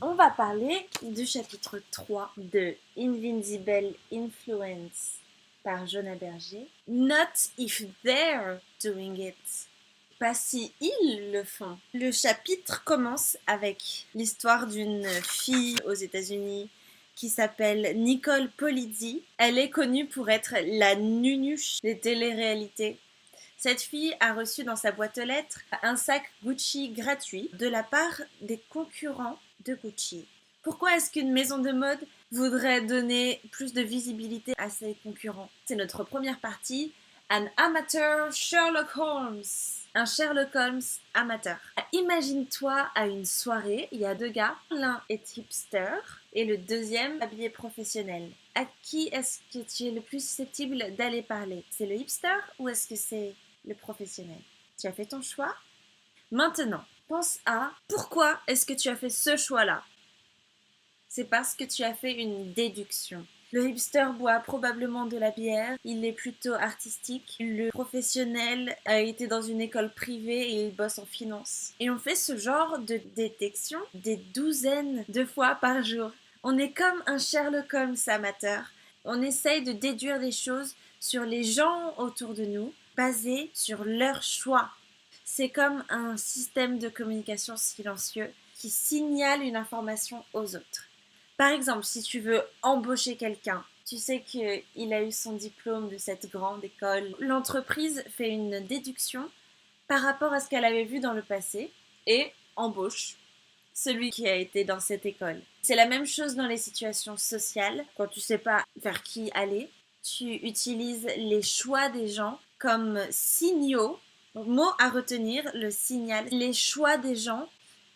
On va parler du chapitre 3 de Invincible Influence par Jonah Berger. Not if they're doing it. Pas si ils le font. Le chapitre commence avec l'histoire d'une fille aux États-Unis qui s'appelle Nicole Polizzi. Elle est connue pour être la nunuche des téléréalités. Cette fille a reçu dans sa boîte aux lettres un sac Gucci gratuit de la part des concurrents de Gucci. Pourquoi est-ce qu'une maison de mode voudrait donner plus de visibilité à ses concurrents? C'est notre première partie, An Amateur Sherlock Holmes. Un Sherlock Holmes amateur. Imagine-toi à une soirée, il y a deux gars, l'un est hipster et le deuxième habillé professionnel. À qui est-ce que tu es le plus susceptible d'aller parler? C'est le hipster ou est-ce que c'est le professionnel? Tu as fait ton choix? Maintenant, pense à pourquoi est-ce que tu as fait ce choix-là? C'est parce que tu as fait une déduction. Le hipster boit probablement de la bière, il est plutôt artistique. Le professionnel a été dans une école privée et il bosse en finance. Et on fait ce genre de détection des douzaines de fois par jour. On est comme un Sherlock Holmes amateur. On essaye de déduire des choses sur les gens autour de nous, basées sur leur choix. C'est comme un système de communication silencieux qui signale une information aux autres. Par exemple, si tu veux embaucher quelqu'un, tu sais qu'il a eu son diplôme de cette grande école. L'entreprise fait une déduction par rapport à ce qu'elle avait vu dans le passé et embauche celui qui a été dans cette école. C'est la même chose dans les situations sociales. Quand tu sais pas vers qui aller, tu utilises les choix des gens comme signaux. Donc, mot à retenir, le signal. Les choix des gens,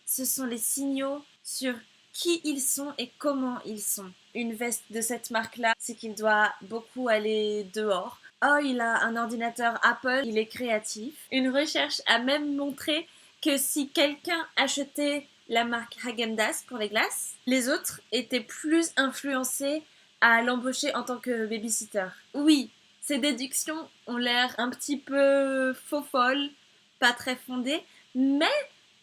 ce sont les signaux sur qui ils sont et comment ils sont. Une veste de cette marque-là, c'est qu'il doit beaucoup aller dehors. Oh, il a un ordinateur Apple, il est créatif. Une recherche a même montré que si quelqu'un achetait la marque Häagen-Dazs pour les glaces, les autres étaient plus influencés à l'embaucher en tant que babysitter. Oui, ces déductions ont l'air un petit peu faux-folles, pas très fondées, mais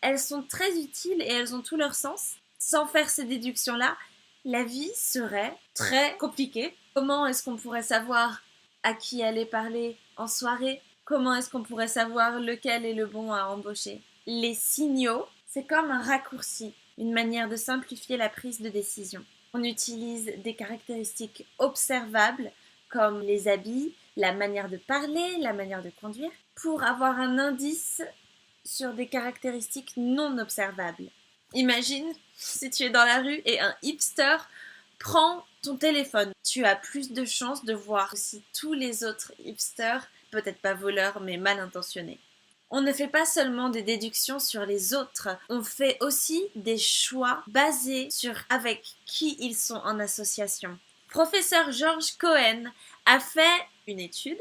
elles sont très utiles et elles ont tout leur sens. Sans faire ces déductions-là, la vie serait très compliquée. Comment est-ce qu'on pourrait savoir à qui aller parler en soirée? Comment est-ce qu'on pourrait savoir lequel est le bon à embaucher? Les signaux, c'est comme un raccourci, une manière de simplifier la prise de décision. On utilise des caractéristiques observables comme les habits, la manière de parler, la manière de conduire, pour avoir un indice sur des caractéristiques non observables. Imagine si tu es dans la rue et un hipster prend ton téléphone. Tu as plus de chances de voir aussi tous les autres hipsters, peut-être pas voleurs, mais mal intentionnés. On ne fait pas seulement des déductions sur les autres, on fait aussi des choix basés sur avec qui ils sont en association. Professeur George Cohen a fait une étude,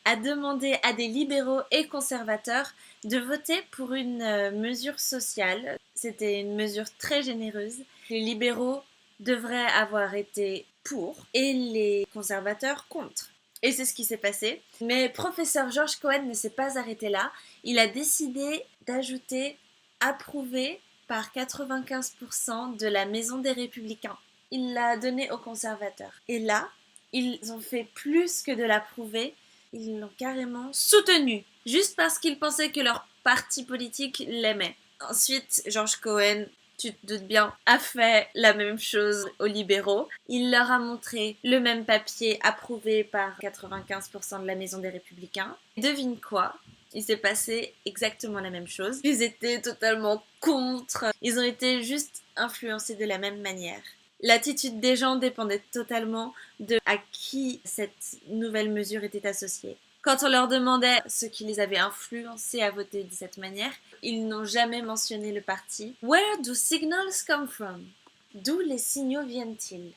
a demandé à des libéraux et conservateurs de voter pour une mesure sociale. C'était une mesure très généreuse. Les libéraux devraient avoir été pour et les conservateurs contre. Et c'est ce qui s'est passé. Mais professeur George Cohen ne s'est pas arrêté là. Il a décidé d'ajouter approuvé par 95% de la Maison des Républicains. Il l'a donné aux conservateurs. Et là, ils ont fait plus que de l'approuver. Ils l'ont carrément soutenu. Juste parce qu'ils pensaient que leur parti politique l'aimait. Ensuite, George Cohen, tu te doutes bien, a fait la même chose aux libéraux. Il leur a montré le même papier approuvé par 95% de la Maison des Républicains. Devine quoi? Il s'est passé exactement la même chose. Ils étaient totalement contre. Ils ont été juste influencés de la même manière. L'attitude des gens dépendait totalement de à qui cette nouvelle mesure était associée. Quand on leur demandait ce qui les avait influencés à voter de cette manière, ils n'ont jamais mentionné le parti. Where do signals come from? D'où les signaux viennent-ils?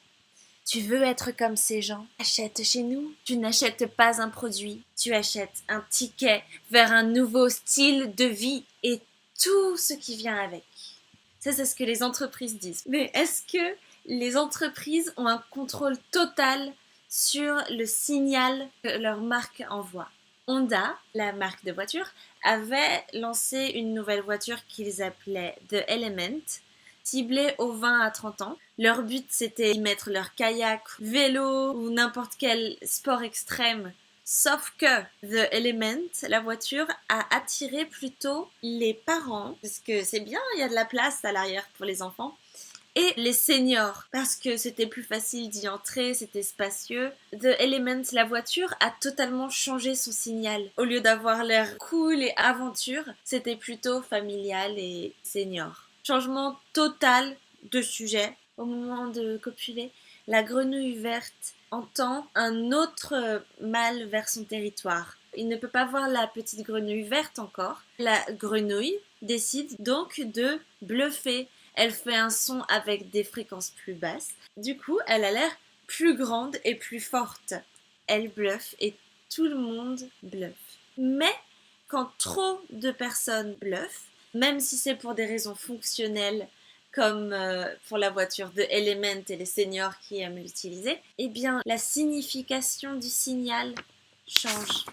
Tu veux être comme ces gens? Achète chez nous. Tu n'achètes pas un produit, tu achètes un ticket vers un nouveau style de vie et tout ce qui vient avec. Ça, c'est ce que les entreprises disent. Mais est-ce que les entreprises ont un contrôle total sur le signal que leur marque envoie? Honda, la marque de voiture, avait lancé une nouvelle voiture qu'ils appelaient The Element. ciblé aux 20 à 30 ans. Leur but, c'était d'y mettre leur kayak, vélo ou n'importe quel sport extrême. Sauf que The Element, la voiture, a attiré plutôt les parents, parce que c'est bien, il y a de la place à l'arrière pour les enfants, et les seniors, parce que c'était plus facile d'y entrer, c'était spacieux. The Element, la voiture, a totalement changé son signal. Au lieu d'avoir l'air cool et aventure, c'était plutôt familial et senior. Changement total de sujet. Au moment de copuler, la grenouille verte entend un autre mâle vers son territoire. Il ne peut pas voir la petite grenouille verte encore. La grenouille décide donc de bluffer. Elle fait un son avec des fréquences plus basses. Du coup, elle a l'air plus grande et plus forte. Elle bluffe et tout le monde bluffe. Mais quand trop de personnes bluffent, même si c'est pour des raisons fonctionnelles, comme pour la voiture de Element et les seniors qui aiment l'utiliser, eh bien la signification du signal change.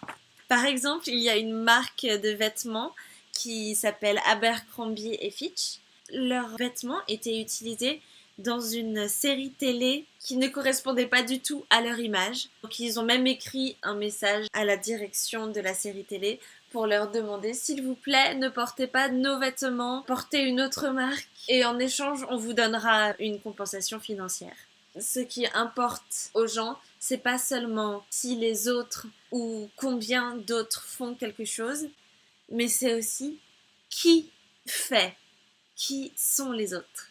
Par exemple, il y a une marque de vêtements qui s'appelle Abercrombie & Fitch. Leurs vêtements étaient utilisés dans une série télé qui ne correspondait pas du tout à leur image. Donc ils ont même écrit un message à la direction de la série télé pour leur demander s'il vous plaît ne portez pas nos vêtements, portez une autre marque et en échange on vous donnera une compensation financière. Ce qui importe aux gens, c'est pas seulement si les autres ou combien d'autres font quelque chose, mais c'est aussi qui fait, qui sont les autres.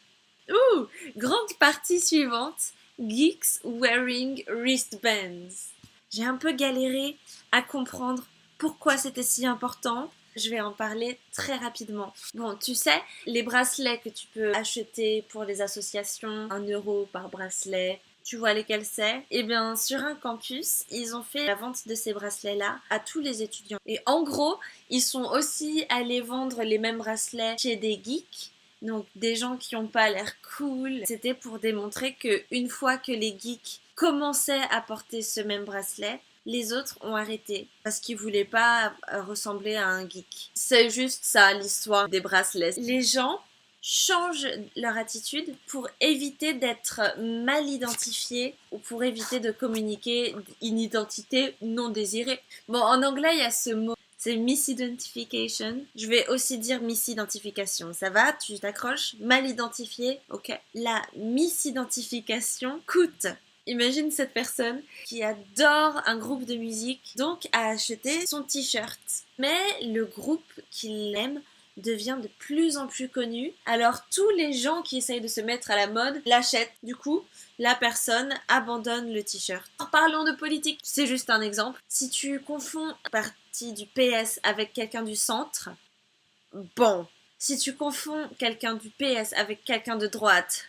Grande partie suivante, geeks wearing wristbands. J'ai un peu galéré à comprendre pourquoi c'était si important. Je vais en parler très rapidement. Bon, tu sais, les bracelets que tu peux acheter pour les associations, 1 € par bracelet, tu vois lesquels c'est? Eh bien, sur un campus, ils ont fait la vente de ces bracelets-là à tous les étudiants. Et en gros, ils sont aussi allés vendre les mêmes bracelets chez des geeks. Donc des gens qui n'ont pas l'air cool. C'était pour démontrer que une fois que les geeks commençaient à porter ce même bracelet, les autres ont arrêté parce qu'ils voulaient pas ressembler à un geek. C'est juste ça l'histoire des bracelets. Les gens changent leur attitude pour éviter d'être mal identifiés ou pour éviter de communiquer une identité non désirée. Bon, en anglais, il y a ce mot. C'est misidentification. Je vais aussi dire misidentification. Ça va? Tu t'accroches? Mal identifié? Ok. La misidentification coûte. Imagine cette personne qui adore un groupe de musique, donc a acheté son t-shirt. Mais le groupe qu'il aime devient de plus en plus connu. Alors tous les gens qui essayent de se mettre à la mode l'achètent. Du coup, la personne abandonne le t-shirt. Parlons de politique. C'est juste un exemple. Si tu confonds partie du PS avec quelqu'un du centre, bon. Si tu confonds quelqu'un du PS avec quelqu'un de droite,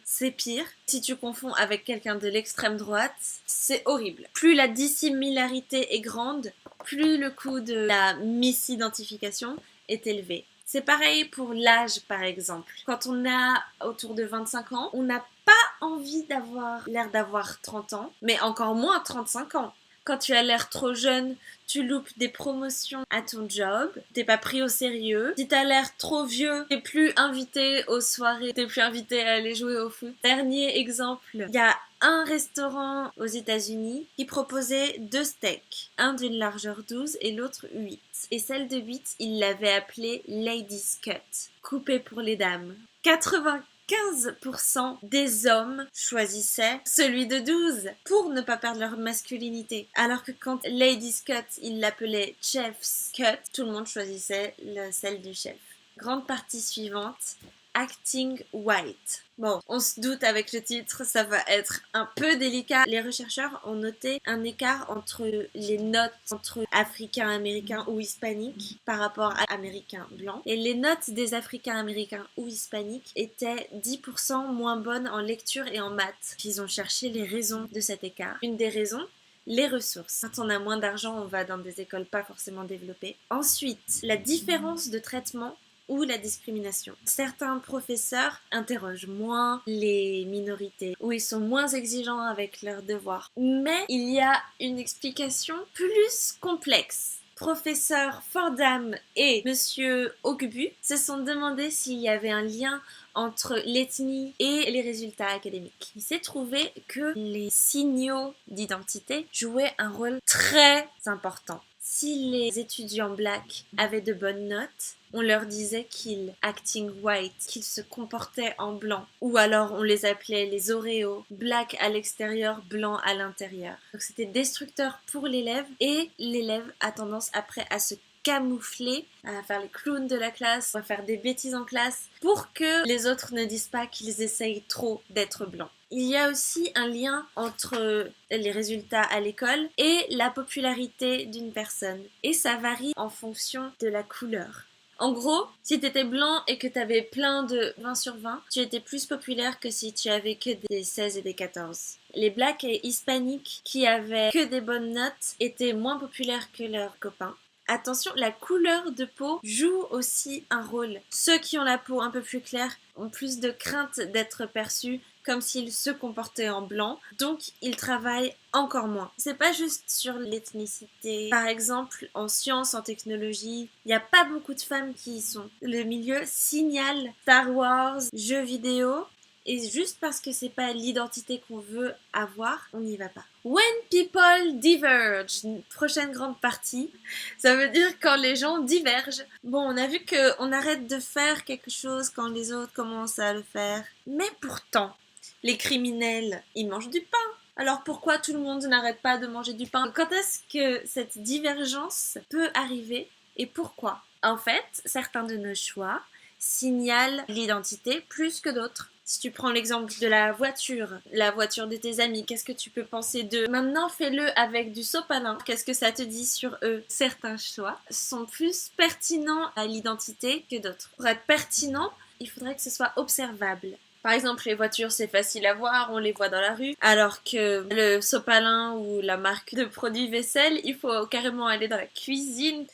c'est pire. Si tu confonds avec quelqu'un de l'extrême droite, c'est horrible. Plus la dissimilarité est grande, plus le coût de la misidentification est élevé. C'est pareil pour l'âge, par exemple. Quand on a autour de 25 ans, on n'a pas envie d'avoir l'air d'avoir 30 ans, mais encore moins 35 ans. Quand tu as l'air trop jeune, tu loupes des promotions à ton job, t'es pas pris au sérieux. Si t'as l'air trop vieux, t'es plus invité aux soirées, t'es plus invité à aller jouer au foot. Dernier exemple, il y a un restaurant aux États-Unis qui proposait 2 steaks, un d'une largeur 12 et l'autre 8. Et celle de 8, il l'avait appelée Ladies Cut, coupé pour les dames. 95% des hommes choisissaient celui de 12 pour ne pas perdre leur masculinité. Alors que quand Ladies Cut, ils l'appelaient Chef's Cut, tout le monde choisissait celle du chef. Grande partie suivante, Acting White. Bon, on se doute avec le titre, ça va être un peu délicat. Les chercheurs ont noté un écart entre les notes entre Africains américains ou hispaniques par rapport à Américains blancs. Et les notes des Africains américains ou hispaniques étaient 10% moins bonnes en lecture et en maths. Ils ont cherché les raisons de cet écart. Une des raisons, les ressources. Quand on a moins d'argent, on va dans des écoles pas forcément développées. Ensuite, la différence de traitement ou la discrimination. Certains professeurs interrogent moins les minorités, ou ils sont moins exigeants avec leurs devoirs. Mais il y a une explication plus complexe. Professeur Fordham et Monsieur Ogbu se sont demandé s'il y avait un lien entre l'ethnie et les résultats académiques. Il s'est trouvé que les signaux d'identité jouaient un rôle très important. Si les étudiants blacks avaient de bonnes notes, on leur disait qu'ils acting white, qu'ils se comportaient en blanc. Ou alors on les appelait les Oreos, black à l'extérieur, blanc à l'intérieur. Donc c'était destructeur pour l'élève et l'élève a tendance après à se camoufler, à faire les clowns de la classe, à faire des bêtises en classe pour que les autres ne disent pas qu'ils essayent trop d'être blancs. Il y a aussi un lien entre les résultats à l'école et la popularité d'une personne. Et ça varie en fonction de la couleur. En gros, si tu étais blanc et que tu avais plein de 20 sur 20, tu étais plus populaire que si tu avais que des 16 et des 14. Les blacks et hispaniques qui avaient que des bonnes notes étaient moins populaires que leurs copains. Attention, la couleur de peau joue aussi un rôle. Ceux qui ont la peau un peu plus claire ont plus de crainte d'être perçus comme s'ils se comportaient en blanc, donc ils travaillent encore moins. C'est pas juste sur l'ethnicité. Par exemple, en sciences, en technologie, il n'y a pas beaucoup de femmes qui y sont. Le milieu signale Star Wars, jeux vidéo, et juste parce que c'est pas l'identité qu'on veut avoir, on n'y va pas. When people diverge, prochaine grande partie, ça veut dire quand les gens divergent. Bon, on a vu qu'on arrête de faire quelque chose quand les autres commencent à le faire. Mais pourtant, les criminels, ils mangent du pain. Alors pourquoi tout le monde n'arrête pas de manger du pain? Quand est-ce que cette divergence peut arriver et pourquoi? En fait, certains de nos choix signalent l'identité plus que d'autres. Si tu prends l'exemple de la voiture de tes amis, qu'est-ce que tu peux penser d'eux? Maintenant, fais-le avec du sopalin. Qu'est-ce que ça te dit sur eux? Certains choix sont plus pertinents à l'identité que d'autres. Pour être pertinent, il faudrait que ce soit observable. Par exemple, les voitures, c'est facile à voir, on les voit dans la rue, alors que le sopalin ou la marque de produits vaisselle, il faut carrément aller dans la cuisine.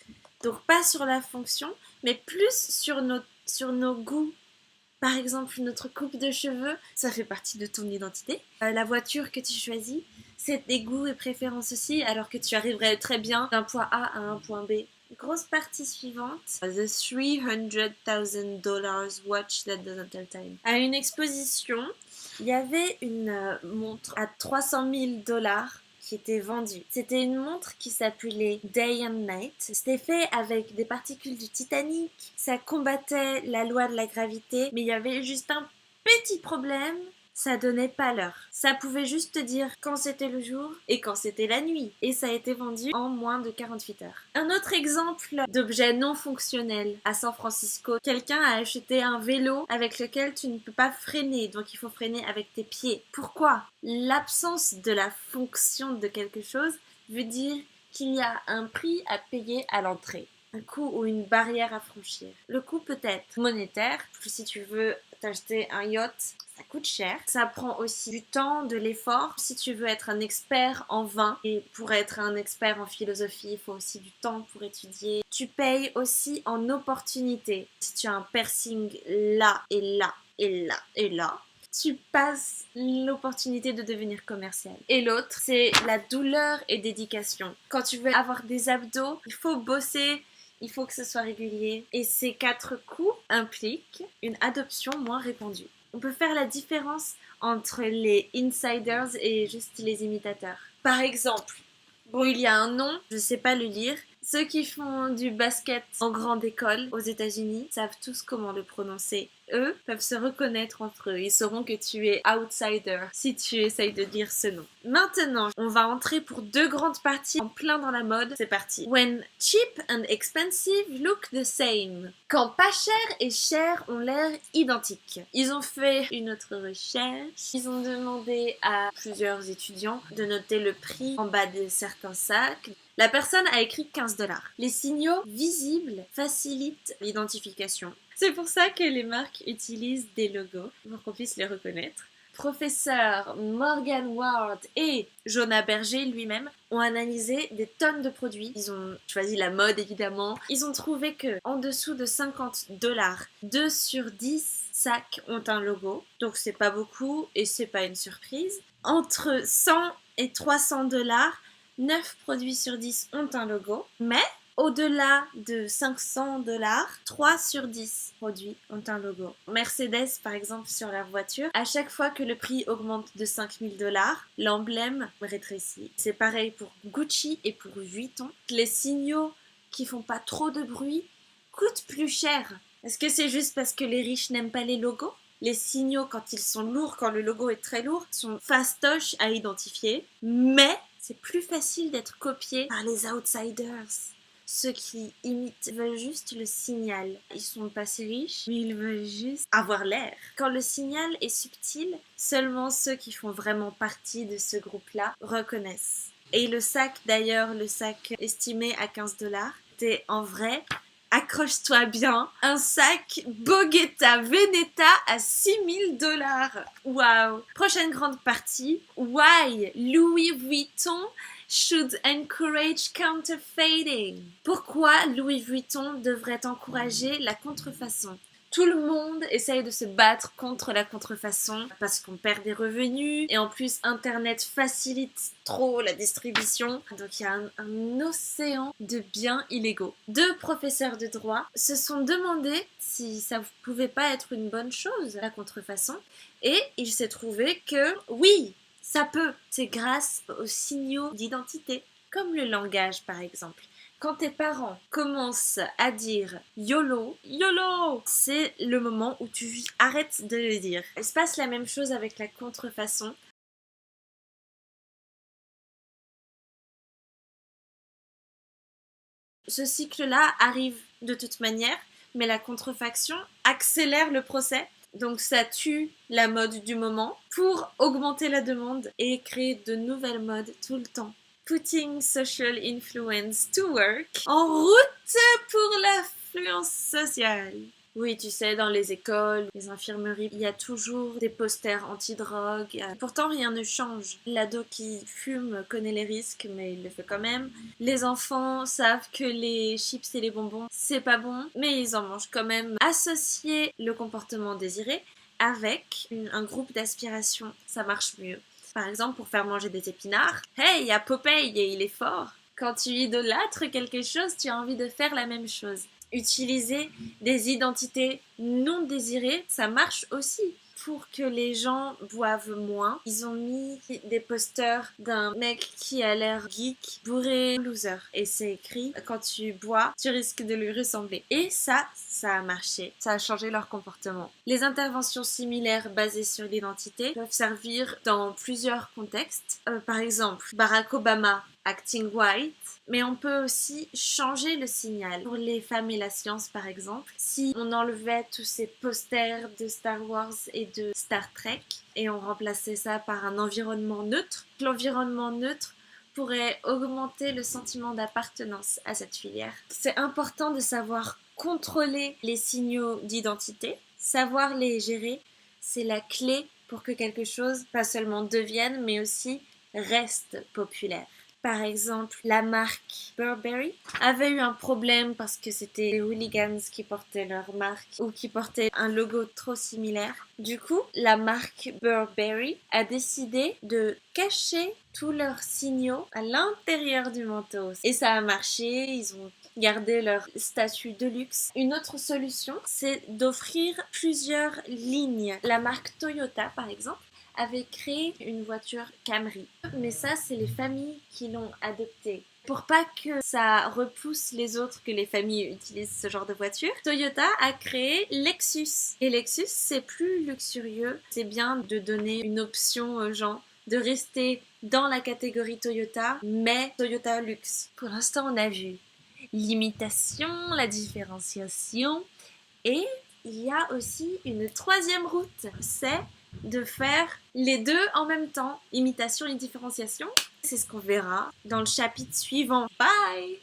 Donc pas sur la fonction, mais plus sur nos goûts. Par exemple, notre coupe de cheveux, ça fait partie de ton identité. La voiture que tu choisis, c'est tes goûts et préférences aussi, alors que tu arriverais très bien d'un point A à un point B. Grosse partie suivante, The $300,000 Watch That Doesn't Tell Time. À une exposition, il y avait une montre à $300,000 qui était vendue. C'était une montre qui s'appelait Day and Night. C'était fait avec des particules du Titanic. Ça combattait la loi de la gravité, mais il y avait juste un petit problème. Ça donnait pas l'heure. Ça pouvait juste te dire quand c'était le jour et quand c'était la nuit. Et ça a été vendu en moins de 48 heures. Un autre exemple d'objet non fonctionnel à San Francisco. Quelqu'un a acheté un vélo avec lequel tu ne peux pas freiner. Donc il faut freiner avec tes pieds. Pourquoi? L'absence de la fonction de quelque chose veut dire qu'il y a un prix à payer à l'entrée. Un coût ou une barrière à franchir. Le coût peut être monétaire. Si tu veux t'acheter un yacht, ça coûte cher. Ça prend aussi du temps, de l'effort. Si tu veux être un expert en vin, et pour être un expert en philosophie, il faut aussi du temps pour étudier. Tu payes aussi en opportunité. Si tu as un piercing là et là et là et là, tu passes l'opportunité de devenir commercial. Et l'autre, c'est la douleur et dédication. Quand tu veux avoir des abdos, il faut bosser. Il faut que ce soit régulier. Et ces 4 coups impliquent une adoption moins répandue. On peut faire la différence entre les insiders et juste les imitateurs. Par exemple, bon, il y a un nom, je ne sais pas le lire. Ceux qui font du basket en grande école aux États-Unis savent tous comment le prononcer. Eux peuvent se reconnaître entre eux. Ils sauront que tu es outsider si tu essayes de dire ce nom. Maintenant, on va entrer pour 2 grandes parties en plein dans la mode. C'est parti. When cheap and expensive look the same. Quand pas cher et cher ont l'air identiques. Ils ont fait une autre recherche. Ils ont demandé à plusieurs étudiants de noter le prix en bas de certains sacs. La personne a écrit $15. Les signaux visibles facilitent l'identification. C'est pour ça que les marques utilisent des logos pour qu'on puisse les reconnaître. Professeur Morgan Ward et Jonah Berger lui-même ont analysé des tonnes de produits. Ils ont choisi la mode évidemment. Ils ont trouvé que en dessous de $50, 2 sur 10 sacs ont un logo. Donc c'est pas beaucoup et c'est pas une surprise. Entre 100 et $300, 9 produits sur 10 ont un logo. Mais Au-delà de 500 $, 3 sur 10 produits ont un logo. Mercedes, par exemple, sur leur voiture, à chaque fois que le prix augmente de 5000 $, l'emblème rétrécit. C'est pareil pour Gucci et pour Vuitton. Les signaux qui font pas trop de bruit coûtent plus cher. Est-ce que c'est juste parce que les riches n'aiment pas les logos ? Les signaux, quand ils sont lourds, quand le logo est très lourd, sont fastoches à identifier, mais c'est plus facile d'être copié par les outsiders. Ceux qui imitent veulent juste le signal. Ils sont pas si riches, mais ils veulent juste avoir l'air. Quand le signal est subtil, seulement ceux qui font vraiment partie de ce groupe-là reconnaissent. Et le sac, d'ailleurs, le sac estimé à 15 $, c'était en vrai, accroche-toi bien, un sac Boghetta Veneta à 6000 $. Waouh! Prochaine grande partie, why Louis Vuitton should encourage counterfeiting. Pourquoi Louis Vuitton devrait encourager la contrefaçon? Tout le monde essaye de se battre contre la contrefaçon parce qu'on perd des revenus et en plus Internet facilite trop la distribution. Donc il y a un océan de biens illégaux. 2 professeurs de droit se sont demandé si ça ne pouvait pas être une bonne chose, la contrefaçon. Et il s'est trouvé que oui, ça peut. C'est grâce aux signaux d'identité, comme le langage par exemple. Quand tes parents commencent à dire YOLO, YOLO, c'est le moment où tu arrêtes de le dire. Il se passe la même chose avec la contrefaçon. Ce cycle-là arrive de toute manière, mais la contrefaction accélère le procès. Donc ça tue la mode du moment pour augmenter la demande et créer de nouvelles modes tout le temps. Putting social influence to work. En route pour l'affluence sociale. Oui, tu sais, dans les écoles, les infirmeries, il y a toujours des posters anti-drogue. Pourtant, rien ne change. L'ado qui fume connaît les risques, mais il le fait quand même. Les enfants savent que les chips et les bonbons, c'est pas bon, mais ils en mangent quand même. Associer le comportement désiré avec un groupe d'aspiration, ça marche mieux. Par exemple, pour faire manger des épinards, hey, il y a Popeye et il est fort. Quand tu idolâtres quelque chose, tu as envie de faire la même chose. Utiliser des identités non désirées, ça marche aussi. Pour que les gens boivent moins, ils ont mis des posters d'un mec qui a l'air geek, bourré, loser. Et c'est écrit, quand tu bois, tu risques de lui ressembler. Et ça a marché. Ça a changé leur comportement. Les interventions similaires basées sur l'identité peuvent servir dans plusieurs contextes. Par exemple, Barack Obama acting white, mais on peut aussi changer le signal. Pour les femmes et la science, par exemple, si on enlevait tous ces posters de Star Wars et de Star Trek et on remplaçait ça par un environnement neutre, l'environnement neutre pourrait augmenter le sentiment d'appartenance à cette filière. C'est important de savoir contrôler les signaux d'identité, savoir les gérer, c'est la clé pour que quelque chose, pas seulement devienne, mais aussi reste populaire. Par exemple, la marque Burberry avait eu un problème parce que c'était les hooligans qui portaient leur marque ou qui portaient un logo trop similaire. Du coup, la marque Burberry a décidé de cacher tous leurs signaux à l'intérieur du manteau. Et ça a marché, ils ont gardé leur statut de luxe. Une autre solution, c'est d'offrir plusieurs lignes. La marque Toyota, par exemple, avait créé une voiture Camry. Mais ça, c'est les familles qui l'ont adoptée. Pour pas que ça repousse les autres que les familles utilisent ce genre de voiture, Toyota a créé Lexus. Et Lexus, c'est plus luxurieux. C'est bien de donner une option aux gens de rester dans la catégorie Toyota, mais Toyota Luxe. Pour l'instant, on a vu l'imitation, la différenciation, et il y a aussi une troisième route, c'est de faire les deux en même temps, imitation et différenciation. C'est ce qu'on verra dans le chapitre suivant. Bye!